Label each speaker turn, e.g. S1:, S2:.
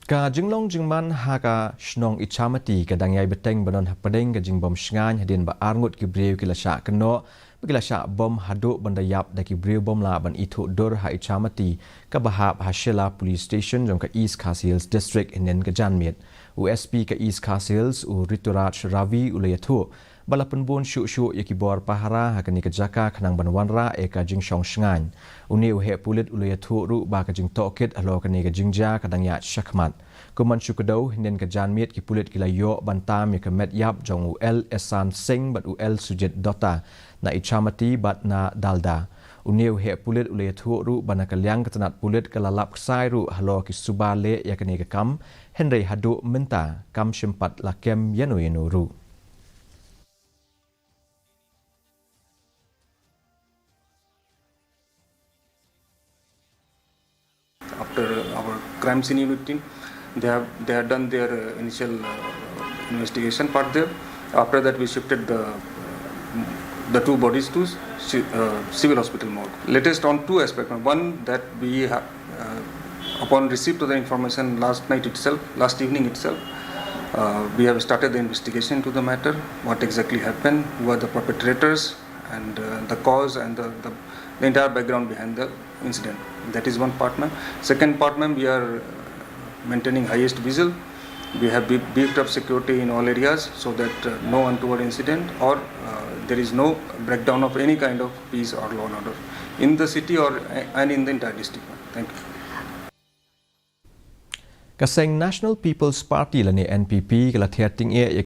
S1: Ka jinglong jingman haka shnong Ichamati kadang yai beteng banon pedeng ka jingbom shngan hadin ba arngut ki breu ki lasha keno bagi lasha bom Haduh bandayap da ki breu bom la ban itu dor ha Ichamati ka bahap Hashela police station jong ka East KHASI Hills district inen ka janmit USP ka East KHASI Hills u Rituraj Ravi ulayathu bala penbun syuk-syuk yaki bor pahara hakani ka jaka kanang banwanra e ka Jingshah shngan uni u he pulit ulayathu ru ba ka Jingtohkit Halor kani ka Jingshah kadang ya Ichamati Kuman syukadau hinen ke janmit ki pulit ki layo bantam ya ke Pyniap jong UL Esan Singh bat UL Sujit Dota na Ichamati bat na Dalda. Uniu he pulit ulay ru bana kaliang ketenat pulit ke lalap kesai ru Halor ki subale ya ke ke kam Henry Haduh minta kam syempat lakem Iano ru.
S2: After our crime scene unit team, they have done their initial investigation part there. After that, we shifted the two bodies to civil hospital morgue. Latest on two aspects. One, that we have, upon receipt of the information last evening itself, we have started the investigation into the matter. What exactly happened? Who are the perpetrators? And the cause and the entire background behind the incident. That is one part, ma'am. Second part, ma'am, we are maintaining highest vigil. We have beefed up security in all areas so that no untoward incident or there is no breakdown of any kind of peace or law and order in the city and in the entire district. Thank you.
S1: Kaseng National People's Party lani NPP kala thiating e